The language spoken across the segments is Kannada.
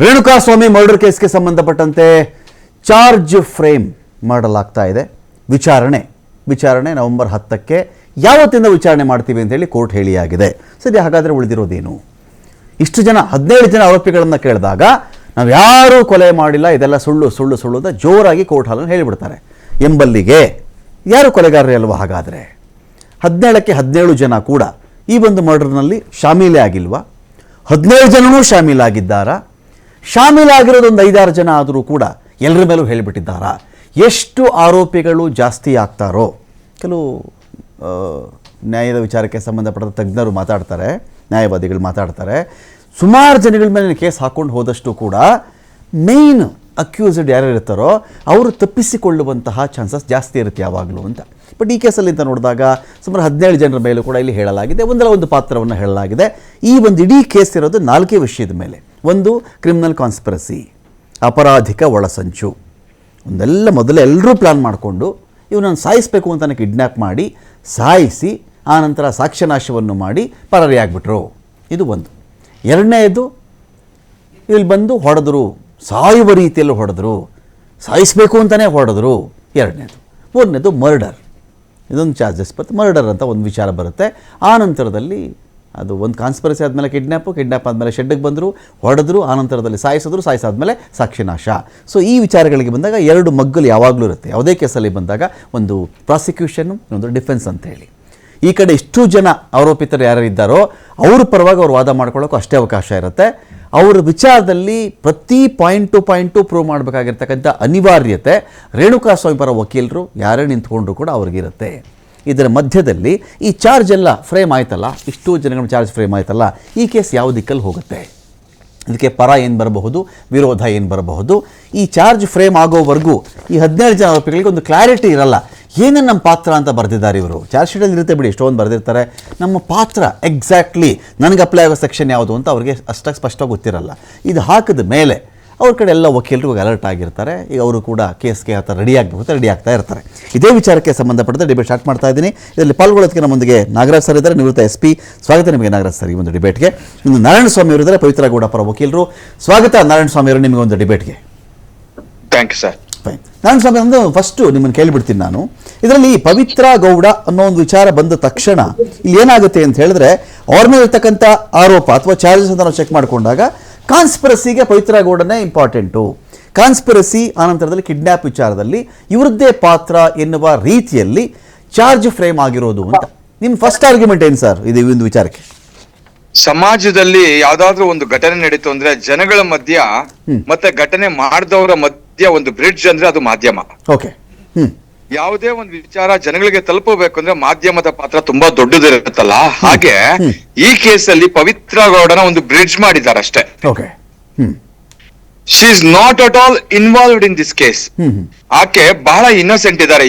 ರೇಣುಕಾಸ್ವಾಮಿ ಮರ್ಡರ್ ಕೇಸ್ಗೆ ಸಂಬಂಧಪಟ್ಟಂತೆ ಚಾರ್ಜ್ ಫ್ರೇಮ್ ಮಾಡಲಾಗ್ತಾ ಇದೆ. ವಿಚಾರಣೆ ನವೆಂಬರ್ 10ಕ್ಕೆ ಯಾವತ್ತಿಂದ ವಿಚಾರಣೆ ಮಾಡ್ತೀವಿ ಅಂತ ಹೇಳಿ ಕೋರ್ಟ್ ಹೇಳಿಯಾಗಿದೆ. ಸರಿ, ಹಾಗಾದರೆ ಉಳಿದಿರೋದೇನು? ಇಷ್ಟು ಜನ 17 ಜನ ಆರೋಪಿಗಳನ್ನು ಕೇಳಿದಾಗ ನಾವು ಯಾರೂ ಕೊಲೆ ಮಾಡಿಲ್ಲ, ಇದೆಲ್ಲ ಸುಳ್ಳು ಅಂತ ಜೋರಾಗಿ ಕೋರ್ಟ್ ಹಾಲನ್ನು ಹೇಳಿಬಿಡ್ತಾರೆ. ಎಂಬಲ್ಲಿಗೆ ಯಾರು ಕೊಲೆಗಾರರೇ ಅಲ್ವಾ? ಹಾಗಾದರೆ 17ಕ್ಕೆ 17 ಜನ ಕೂಡ ಈ ಒಂದು ಮರ್ಡರ್ನಲ್ಲಿ ಶಾಮೀಲೇ ಆಗಿಲ್ವಾ? 17 ಜನನೂ ಶಾಮೀಲಾಗಿದ್ದಾರಾ? ಶಾಮೀಲಾಗಿರೋದೊಂದು 5-6 ಜನ ಆದರೂ ಕೂಡ ಎಲ್ಲರ ಮೇಲೂ ಹೇಳಿಬಿಟ್ಟಿದ್ದಾರಾ? ಎಷ್ಟು ಆರೋಪಿಗಳು ಜಾಸ್ತಿ ಆಗ್ತಾರೋ? ಕೆಲವು ನ್ಯಾಯದ ವಿಚಾರಕ್ಕೆ ಸಂಬಂಧಪಟ್ಟ ತಜ್ಞರು ಮಾತಾಡ್ತಾರೆ, ನ್ಯಾಯವಾದಿಗಳು ಮಾತಾಡ್ತಾರೆ. ಸುಮಾರು ಜನಗಳ ಮೇಲೆ ಕೇಸ್ ಹಾಕ್ಕೊಂಡು ಹೋದಷ್ಟು ಕೂಡ ಮೇಯ್ನ್ ಅಕ್ಯೂಸ್ಡ್ ಯಾರು ಇರ್ತಾರೋ ಅವರು ತಪ್ಪಿಸಿಕೊಳ್ಳುವಂತಹ ಚಾನ್ಸಸ್ ಜಾಸ್ತಿ ಇರುತ್ತೆ ಯಾವಾಗಲೂ ಅಂತ. ಬಟ್ ಈ ಕೇಸಲ್ಲಿ ಅಂತ ನೋಡಿದಾಗ ಸುಮಾರು 17 ಜನರ ಮೇಲೂ ಕೂಡ ಇಲ್ಲಿ ಹೇಳಲಾಗಿದೆ, ಒಂದಲ್ಲ ಒಂದು ಪಾತ್ರವನ್ನು ಹೇಳಲಾಗಿದೆ. ಈ ಒಂದು ಇಡೀ ಕೇಸ್ ಇರೋದು 4 ವಿಷಯದ ಮೇಲೆ. ಒಂದು, ಕ್ರಿಮಿನಲ್ ಕಾನ್ಸ್ಪಿರಸಿ, ಅಪರಾಧಿಕ ಒಳಸಂಚು. ಮೊದಲೇ ಎಲ್ಲರೂ ಪ್ಲ್ಯಾನ್ ಮಾಡಿಕೊಂಡು ಇವನನ್ನು ಸಾಯಿಸಬೇಕು ಅಂತಲೇ ಕಿಡ್ನ್ಯಾಪ್ ಮಾಡಿ ಸಾಯಿಸಿ ಆನಂತರ ಸಾಕ್ಷ್ಯನಾಶವನ್ನು ಮಾಡಿ ಪರಾರಿಯಾಗ್ಬಿಟ್ರು. ಇದು ಒಂದು. ಎರಡನೇದು, ಇಲ್ಲಿ ಬಂದು ಹೊಡೆದ್ರು, ಸಾಯುವ ರೀತಿಯಲ್ಲಿ ಹೊಡೆದ್ರು, ಸಾಯಿಸಬೇಕು ಅಂತಲೇ ಹೊಡೆದ್ರು. ಎರಡನೇದು. ಮೂರನೇದು ಮರ್ಡರ್. ಇದೊಂದು ಚಾರ್ಜಸ್ ಬರುತ್ತೆ, ಮರ್ಡರ್ ಅಂತ ಒಂದು ವಿಚಾರ ಬರುತ್ತೆ. ಆ ನಂತರದಲ್ಲಿ ಅದು ಒಂದು ಕಾನ್ಸ್ಪಿರಸಿ ಆದಮೇಲೆ ಕಿಡ್ನ್ಯಾಪ್ ಆದಮೇಲೆ ಶೆಡ್ಡಿಗೆ ಬಂದರು, ಹೊಡೆದ್ರು, ಆನಂತರದಲ್ಲಿ ಸಾಯಿಸಾದ್ಮೇಲೆ ಸಾಕ್ಷಿನಾಶ. ಸೊ ಈ ವಿಚಾರಗಳಿಗೆ ಬಂದಾಗ 2 ಮಗ್ಗಲು ಯಾವಾಗಲೂ ಇರುತ್ತೆ ಯಾವುದೇ ಕೇಸಲ್ಲಿ ಬಂದಾಗ. ಒಂದು ಪ್ರಾಸಿಕ್ಯೂಷನ್ನು, ಇನ್ನೊಂದು ಡಿಫೆನ್ಸ್ ಅಂತ ಹೇಳಿ. ಈ ಕಡೆ ಇಷ್ಟು ಜನ ಆರೋಪಿತರು ಯಾರು ಇದ್ದಾರೋ ಅವ್ರ ಪರವಾಗಿ ಅವ್ರು ವಾದ ಮಾಡ್ಕೊಳ್ಳೋಕ್ಕೂ ಅಷ್ಟೇ ಅವಕಾಶ ಇರುತ್ತೆ. ಅವರ ವಿಚಾರದಲ್ಲಿ ಪ್ರತಿ ಪಾಯಿಂಟು ಪ್ರೂವ್ ಮಾಡಬೇಕಾಗಿರ್ತಕ್ಕಂಥ ಅನಿವಾರ್ಯತೆ ರೇಣುಕಾಸ್ವಾಮಿ ಪರ ವಕೀಲರು ಯಾರೇ ನಿಂತ್ಕೊಂಡ್ರು ಕೂಡ ಅವ್ರಿಗಿರುತ್ತೆ. ಇದರ ಮಧ್ಯದಲ್ಲಿ ಈ ಚಾರ್ಜ್ ಎಲ್ಲ ಫ್ರೇಮ್ ಆಯ್ತಲ್ಲ, ಇಷ್ಟು ಜನಗಳ ಚಾರ್ಜ್ ಫ್ರೇಮ್ ಆಯ್ತಲ್ಲ, ಈ ಕೇಸ್ ಯಾವ ದಿಕ್ಕಲ್ಲಿ ಹೋಗುತ್ತೆ? ಇದಕ್ಕೆ ಪರ ಏನು ಬರಬಹುದು, ವಿರೋಧ ಏನು ಬರಬಹುದು? ಈ ಚಾರ್ಜ್ ಫ್ರೇಮ್ ಆಗೋವರೆಗೂ ಈ 17 ಜನ ಆರೋಪಿಗಳಿಗೆ ಒಂದು ಕ್ಲಾರಿಟಿ ಇರಲ್ಲ. ಏನೇ ನಮ್ಮ ಪಾತ್ರ ಅಂತ ಬರೆದಿದ್ದಾರೆ ಇವರು. ಚಾರ್ಜ್ ಶೀಟಲ್ಲಿ ಇರುತ್ತೆ ಬಿಡಿ, ಎಷ್ಟೊಂದು ಬರೆದಿರ್ತಾರೆ. ನಮ್ಮ ಪಾತ್ರ ಎಕ್ಸಾಕ್ಟ್ಲಿ ನನಗೆ ಅಪ್ಲೈ ಆಗೋ ಸೆಕ್ಷನ್ ಯಾವುದು ಅಂತ ಅವ್ರಿಗೆ ಅಷ್ಟಾಗಿ ಸ್ಪಷ್ಟವಾಗಿ ಗೊತ್ತಿರಲ್ಲ. ಇದು ಹಾಕಿದ ಮೇಲೆ ಅವ್ರ ಕಡೆ ಎಲ್ಲ ವಕೀಲರು ಅಲರ್ಟ್ ಆಗಿರ್ತಾರೆ. ಈಗ ಅವರು ಕೂಡ ಕೇಸ್ಗೆ ಆ ಥರ ರೆಡಿ ಆಗ್ತಾ ಇರ್ತಾರೆ. ಇದೇ ವಿಚಾರಕ್ಕೆ ಸಂಬಂಧಪಟ್ಟಂತೆ ಡಿಬೇಟ್ ಸ್ಟಾರ್ಟ್ ಮಾಡ್ತಾ ಇದ್ದೀನಿ. ಇದರಲ್ಲಿ ಪಾಲ್ಗೊಳ್ಳೋದಕ್ಕೆ ನಮ್ಮೊಂದಿಗೆ ನಾಗರಾಜ್ ಸರ್ ಇದ್ದಾರೆ, ನಿವೃತ್ತ SP. ಸ್ವಾಗತ ನಿಮಗೆ ನಾಗರಾಜ್ ಸರ್ ಈ ಒಂದು ಡಿಬೇಟ್ಗೆ. ಇನ್ನು ನಾರಾಯಣಸ್ವಾಮಿ ಅವರು ಇದ್ದಾರೆ, ಪವಿತ್ರ ಗೌಡ ಪರ ವಕೀಲರು. ಸ್ವಾಗತ ನಾರಾಯಣಸ್ವಾಮಿ ಅವರು ನಿಮಗೆ ಒಂದು ಡಿಬೇಟ್ಗೆ. Thank you sir. Fine. Narayanaswamy ಒಂದು ಫಸ್ಟು ನಿಮ್ಮನ್ನು ಕೇಳಿಬಿಡ್ತೀನಿ ನಾನು. ಇದರಲ್ಲಿ ಪವಿತ್ರ ಗೌಡ ಅನ್ನೋ ಒಂದು ವಿಚಾರ ಬಂದ ತಕ್ಷಣ ಇಲ್ಲಿ ಏನಾಗುತ್ತೆ ಅಂತ ಹೇಳಿದ್ರೆ, ಅವ್ರ ಮೇಲೆ ಇರ್ತಕ್ಕಂಥ ಆರೋಪ ಅಥವಾ ಚಾರ್ಜಸ್ ಅಂತ ನಾವು ಚೆಕ್ ಮಾಡಿಕೊಂಡಾಗ ಕಾನ್ಸ್ಪಿರಸಿಗೆ ಪವಿತ್ರ ಗೌಡನೇ ಇಂಪಾರ್ಟೆಂಟು. ಕಾನ್ಸ್ಪಿರಸಿ ಆನಂತರದಲ್ಲಿ ಕಿಡ್ನ್ಯಾಪ್ ವಿಚಾರದಲ್ಲಿ ಇವರದ್ದೇ ಪಾತ್ರ ಎನ್ನುವ ರೀತಿಯಲ್ಲಿ ಚಾರ್ಜ್ ಫ್ರೇಮ್ ಆಗಿರೋದು ಅಂತ ನಿಮ್ಮ ಫಸ್ಟ್ ಆರ್ಗ್ಯುಮೆಂಟ್ ಏನು ಸರ್ ಇದು ಒಂದು ವಿಚಾರಕ್ಕೆ? ಸಮಾಜದಲ್ಲಿ ಯಾವ್ದಾದ್ರು ಒಂದು ಘಟನೆ ನಡೀತು ಅಂದ್ರೆ ಜನಗಳ ಮಧ್ಯ ಮತ್ತೆ ಘಟನೆ ಮಾಡಿದವರ ಮಧ್ಯ ಒಂದು ಬ್ರಿಡ್ಜ್ ಅಂದ್ರೆ ಅದು ಮಾಧ್ಯಮ. ಓಕೆ. ಯಾವುದೇ ಒಂದು ವಿಚಾರ ಜನಗಳಿಗೆ ತಲುಪಬೇಕು ಅಂದ್ರೆ ಮಾಧ್ಯಮದ ಪಾತ್ರ ತುಂಬಾ ದೊಡ್ಡದಿರುತ್ತಲ್ಲ. ಹಾಗೆ ಈ ಕೇಸಲ್ಲಿ ಪವಿತ್ರ ಗೌಡನ ಒಂದು ಬ್ರಿಡ್ಜ್ ಮಾಡಿದ್ದಾರೆ ಅಷ್ಟೇ. She is not at all involved in this case. ಆಕೆ ಬಹಳ ಇನ್ನೋಸೆಂಟ್ ಇದ್ದಾರೆ.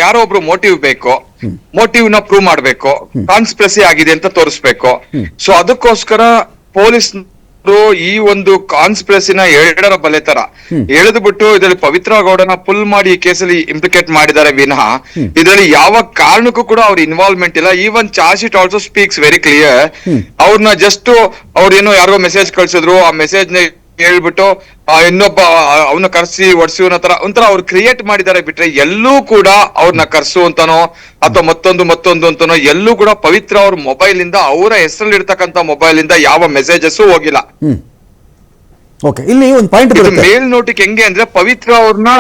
ಯಾರೋ ಒಬ್ರು ಮೋಟಿವ್ ಬೇಕು, ಮೋಟಿವ್ ನ ಪ್ರೂವ್ ಮಾಡ್ಬೇಕು, ಕಾನ್ಸ್ಪಿರಸಿ ಆಗಿದೆ ಅಂತ ತೋರಿಸ್ಬೇಕು. ಸೊ ಅದಕ್ಕೋಸ್ಕರ ಪೊಲೀಸ್ ಈ ಒಂದು ಕಾನ್ಸ್ಪಿರಸಿನ ಎರಡರ ಬಲೆ ತರ ಎಳೆದು ಬಿಟ್ಟು ಇದರಲ್ಲಿ ಪವಿತ್ರ ಗೌಡನ ಪುಲ್ ಮಾಡಿ ಈ ಕೇಸಲ್ಲಿ ಇಂಪ್ಲಿಕೇಟ್ ಮಾಡಿದ್ದಾರೆ ವಿನಃ ಇದರಲ್ಲಿ ಯಾವ ಕಾರಣಕ್ಕೂ ಕೂಡ ಅವ್ರ ಇನ್ವಾಲ್ವ್ಮೆಂಟ್ ಇಲ್ಲ. Even charge sheet also speaks very clear. ಅವ್ರನ್ನ ಜಸ್ಟ್ ಅವ್ರೇನೋ ಯಾರಿಗೋ ಮೆಸೇಜ್ ಕಳ್ಸಿದ್ರು, ಆ ಮೆಸೇಜ್ ನ ಹೇಳ್ಬಿಟ್ಟು ಇನ್ನೊಬ್ಬ ಅವನ್ನ ಕರ್ಸಿ ಒಡ್ಸಿ ಒಂಥರ ಅವ್ರು ಕ್ರಿಯೇಟ್ ಮಾಡಿದ್ದಾರೆ ಬಿಟ್ರೆ ಎಲ್ಲೂ ಕೂಡ ಅವ್ರನ್ನ ಕರ್ಸು ಅಂತಾನೋ ಅಥವಾ ಮತ್ತೊಂದು ಅಂತಾನೋ ಎಲ್ಲೂ ಕೂಡ ಪವಿತ್ರ ಅವ್ರ ಮೊಬೈಲ್ ಇಂದ ಅವರ ಹೆಸರಲ್ಲಿ ಇರ್ತಕ್ಕಂಥ ಮೊಬೈಲ್ ಇಂದ ಯಾವ ಮೆಸೇಜಸ್ ಹೋಗಿಲ್ಲ. ಇಲ್ಲಿ ಒಂದು ಪಾಯಿಂಟ್ ಮೇಲ್ ನೋಟಿಗೆ ಹೆಂಗೆ ಅಂದ್ರೆ ಪವಿತ್ರ ಅವ್ರನ್ನ